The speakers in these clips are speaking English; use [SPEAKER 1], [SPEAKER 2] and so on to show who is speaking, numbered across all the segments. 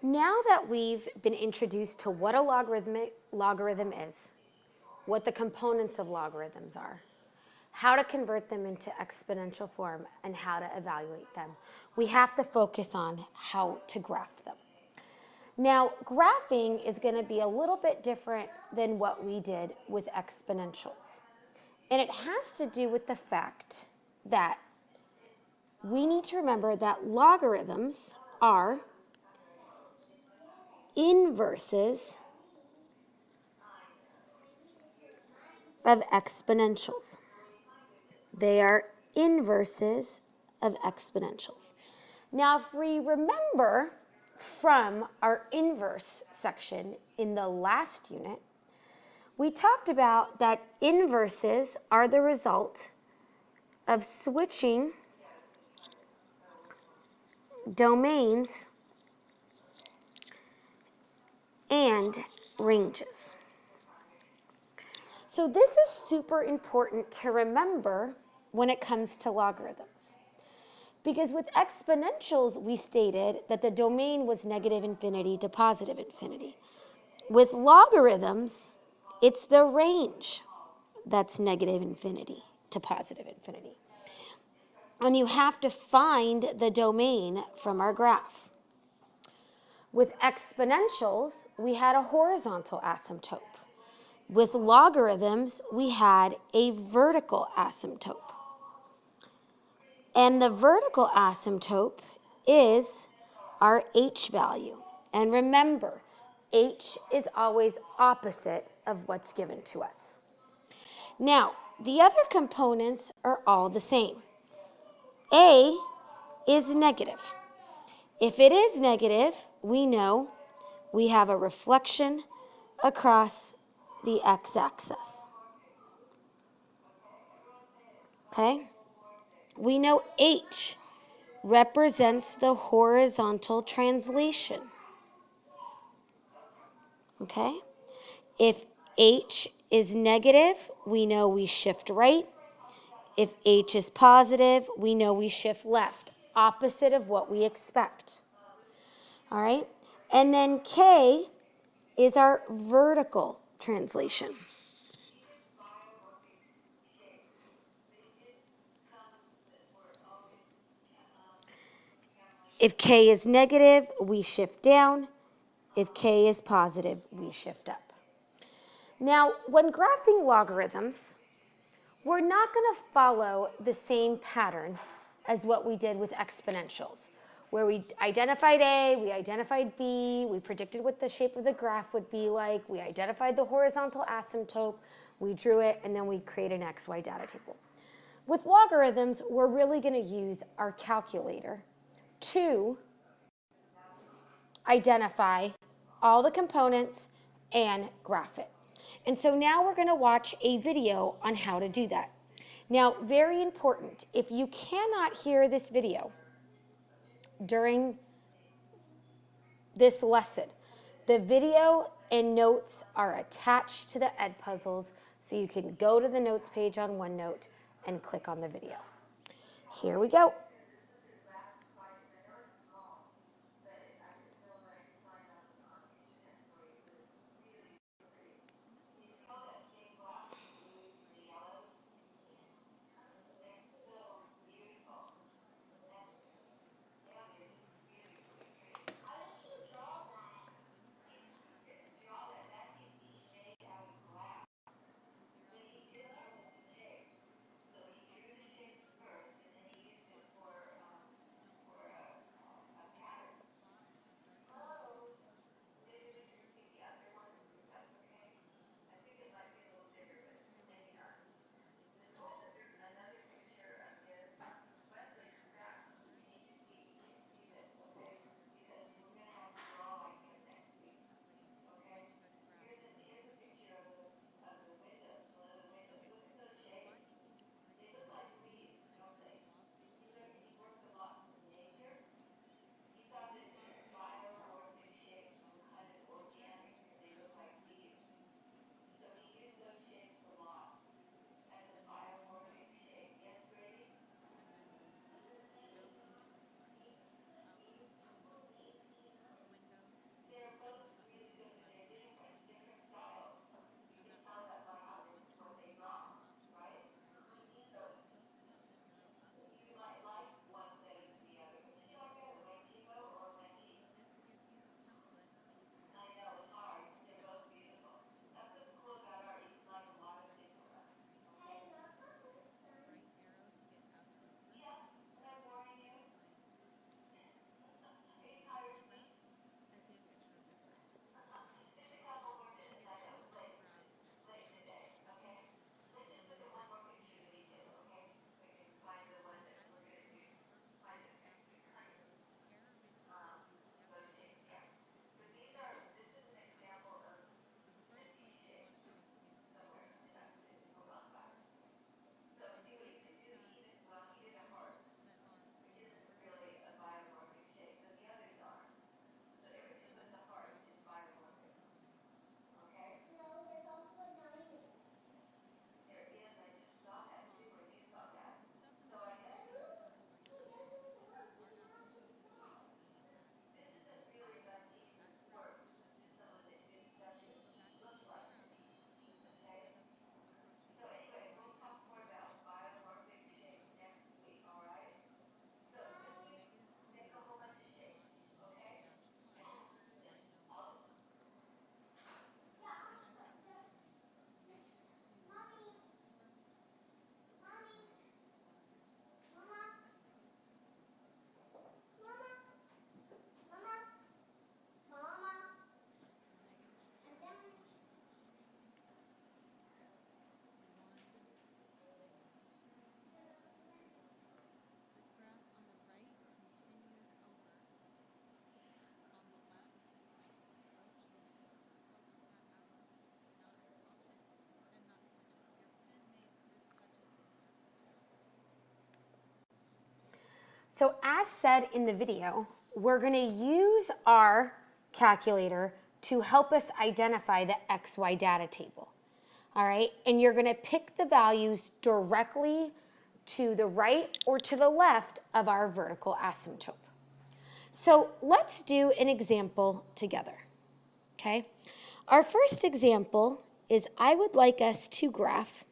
[SPEAKER 1] Now that we've been introduced to what a logarithm is, what the components of logarithms are, how to convert them into exponential form, and how to evaluate them, we have to focus on how to graph them. Now, graphing is going to be a little bit different than what we did with exponentials. And it has to do with the fact that we need to remember that logarithms are inverses of exponentials. They are inverses of exponentials. Now, if we remember from our inverse section in the last unit, we talked about that inverses are the result of switching domains and ranges. So this is super important to remember when it comes to logarithms. Because with exponentials, we stated that the domain was negative infinity to positive infinity. With logarithms, it's the range that's negative infinity to positive infinity. And you have to find the domain from our graph. With exponentials, we had a horizontal asymptote. With logarithms, we had a vertical asymptote. And the vertical asymptote is our h value. And remember, h is always opposite of what's given to us. Now, the other components are all the same. A is negative. If it is negative, we know we have a reflection across the x-axis. Okay? We know h represents the horizontal translation. Okay? If h is negative, we know we shift right. If h is positive, we know we shift left, opposite of what we expect. All right? And then k is our vertical translation. If k is negative, we shift down. If k is positive, we shift up. Now, when graphing logarithms, we're not going to follow the same pattern as what we did with exponentials, where we identified A, we identified B, we predicted what the shape of the graph would be like, we identified the horizontal asymptote, we drew it, and then we created an XY data table. With logarithms, we're really going to use our calculator to identify all the components and graph it. And so now we're going to watch a video on how to do that. Now, very important, if you cannot hear this video during this lesson, the video and notes are attached to the Edpuzzles, so you can go to the notes page on OneNote and click on the video. Here we go. So as said in the video, we're going to use our calculator to help us identify the XY data table. All right, and you're going to pick the values directly to the right or to the left of our vertical asymptote. So let's do an example together, okay? Our first example is I would like us to graph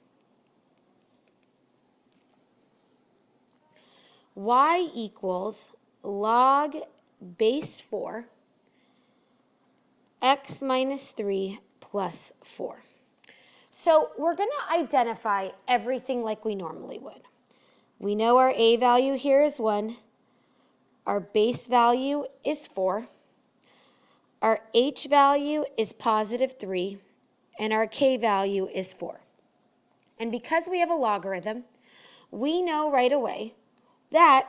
[SPEAKER 1] y equals log base 4 x minus 3 plus 4. So we're going to identify everything like we normally would. We know our a value here is 1. Our base value is 4. Our h value is positive 3. And our k value is 4. And because we have a logarithm, we know right away that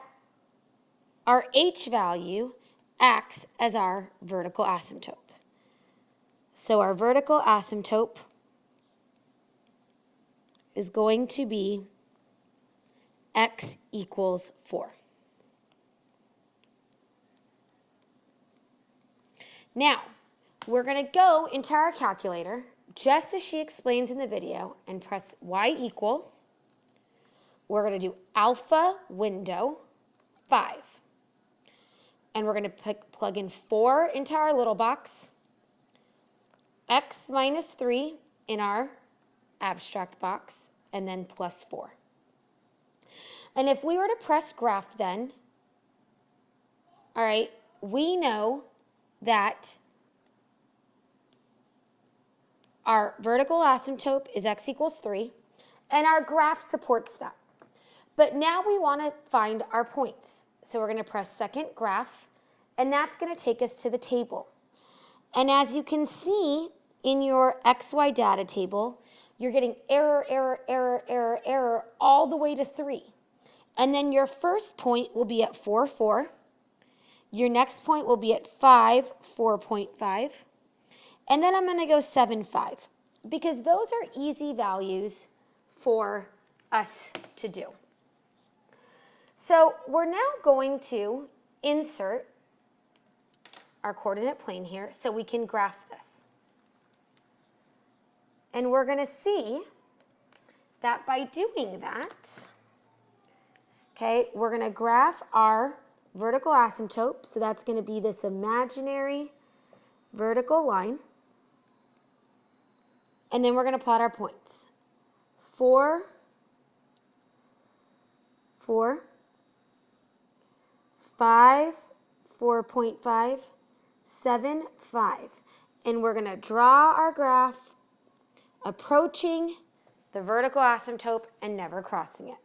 [SPEAKER 1] our h value acts as our vertical asymptote. So our vertical asymptote is going to be x equals 4. Now, we're going to go into our calculator, just as she explains in the video, and press y equals. We're going to do alpha window 5. And we're going to plug in 4 into our little box, x minus 3 in our abstract box, and then plus 4. And if we were to press graph then, all right, we know that our vertical asymptote is x equals 3, and our graph supports that. But now we want to find our points. So we're going to press second graph, and that's going to take us to the table. And as you can see in your XY data table, you're getting error, error, error, error, error, all the way to 3. And then your first point will be at 4, 4. Your next point will be at 5, 4.5. And then I'm going to go 7, 5, because those are easy values for us to do. So we're now going to insert our coordinate plane here so we can graph this. And we're going to see that by doing that, okay, we're going to graph our vertical asymptote. So that's going to be this imaginary vertical line. And then we're going to plot our points. 4, 4, 5, 4.5, 7, 5. And we're going to draw our graph approaching the vertical asymptote and never crossing it.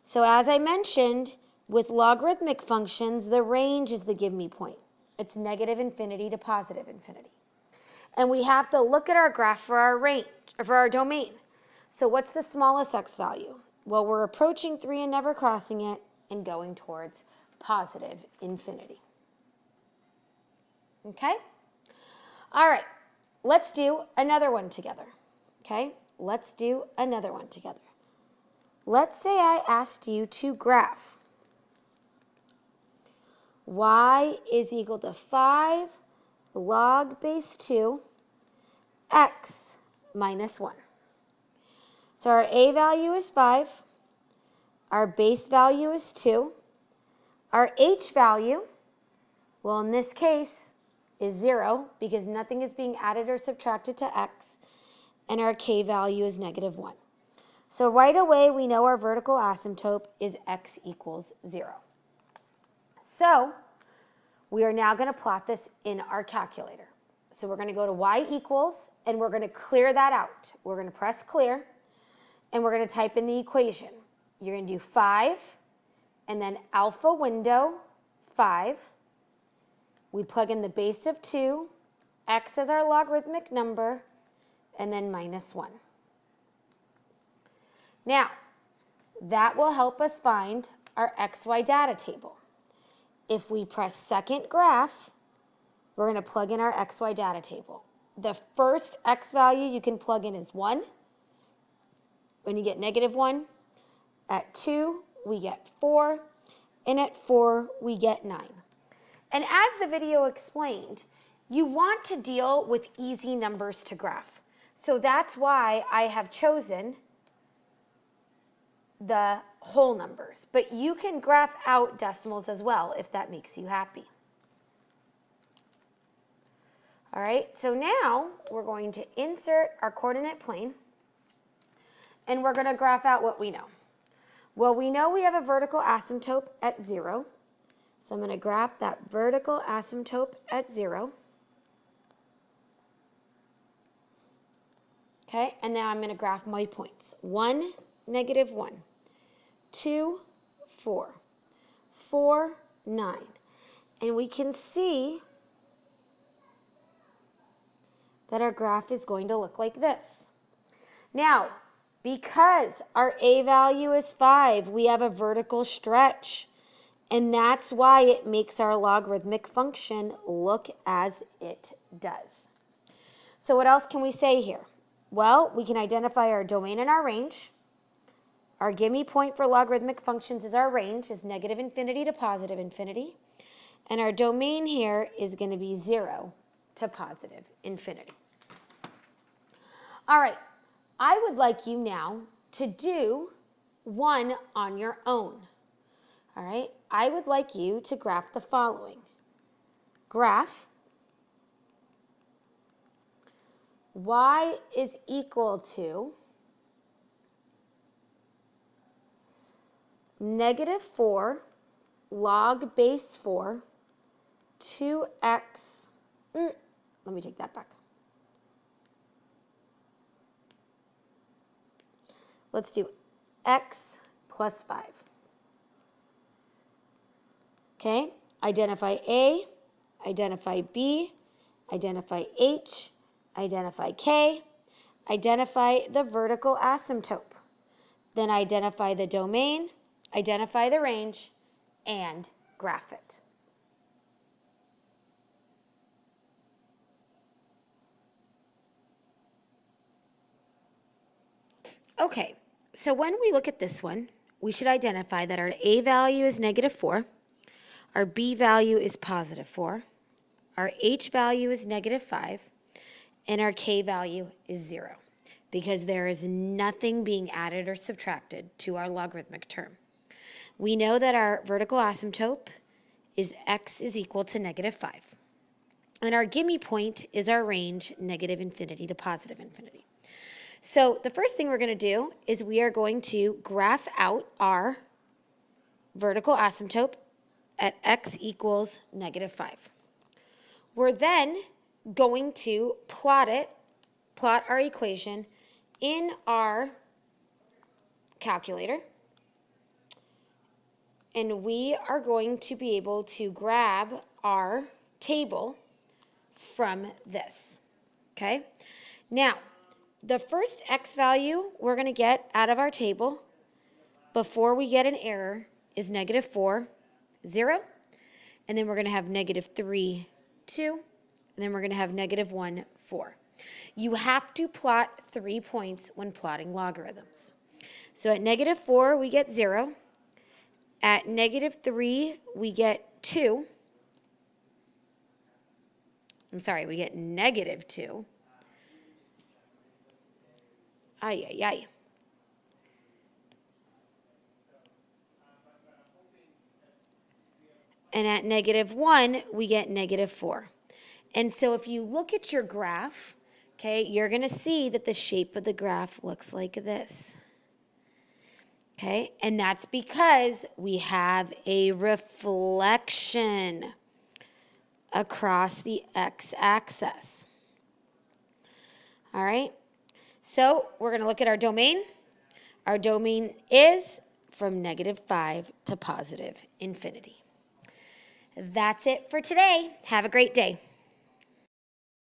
[SPEAKER 1] So as I mentioned, with logarithmic functions, the range is the give me point. It's negative infinity to positive infinity. And we have to look at our graph for our range, or for our domain. So what's the smallest x value? Well, we're approaching 3 and never crossing it and going towards positive infinity. Okay? All right, let's do another one together. Okay? Let's do another one together. Let's say I asked you to graph y is equal to 5 log base 2 x minus 1. So our a value is 5. Our base value is 2. Our h value, well, in this case, is 0 because nothing is being added or subtracted to x. And our k value is negative 1. So right away, we know our vertical asymptote is x equals 0. So we are now going to plot this in our calculator. So we're going to go to y equals, and we're going to clear that out. We're going to press clear, and we're going to type in the equation. You're going to do 5, and then alpha window 5. We plug in the base of 2, x as our logarithmic number, and then minus 1. Now, that will help us find our XY data table. If we press second graph, we're going to plug in our XY data table. The first x value you can plug in is 1. When you get negative 1, at 2, we get 4. and at 4 we get 9. And as the video explained, you want to deal with easy numbers to graph. So that's why I have chosen the whole numbers. But you can graph out decimals as well if that makes you happy. All right, so now we're going to insert our coordinate plane, and we're going to graph out what we know. Well, we know we have a vertical asymptote at 0. So I'm going to graph that vertical asymptote at 0. Okay, and now I'm going to graph my points. 1, negative 1. 2, 4. 4, 9. And we can see that our graph is going to look like this. Now, because our a value is 5, we have a vertical stretch. And that's why it makes our logarithmic function look as it does. So what else can we say here? Well, we can identify our domain and our range. Our gimme point for logarithmic functions is our range, is negative infinity to positive infinity. And our domain here is going to be 0 to positive infinity. All right, I would like you now to do one on your own. All right, I would like you to graph the following. Graph y is equal to negative 4 log base 4 2x. Let me take that back. Let's do x plus 5. Okay, identify A, identify B, identify H, identify K, identify the vertical asymptote. Then identify the domain, identify the range, and graph it. Okay, so when we look at this one, we should identify that our A value is negative 4, our B value is positive 4, our H value is negative 5, and our K value is 0, because there is nothing being added or subtracted to our logarithmic term. We know that our vertical asymptote is x is equal to negative 5. And our gimme point is our range, negative infinity to positive infinity. So the first thing we're going to do is we are going to graph out our vertical asymptote at x equals negative 5. We're then going to plot our equation in our calculator. And we are going to be able to grab our table from this. Okay? Now, the first x value we're going to get out of our table before we get an error is negative 4, 0. And then we're going to have negative 3, 2. And then we're going to have negative 1, 4. You have to plot 3 points when plotting logarithms. So at negative 4, we get 0. At negative 3, we get 2. I'm sorry, we get negative 2. Ay, ay, ay. And at negative 1, we get negative 4. And so if you look at your graph, okay, you're going to see that the shape of the graph looks like this. Okay, and that's because we have a reflection across the x-axis. All right, so we're going to look at our domain. Our domain is from negative 5 to positive infinity. That's it for today. Have a great day.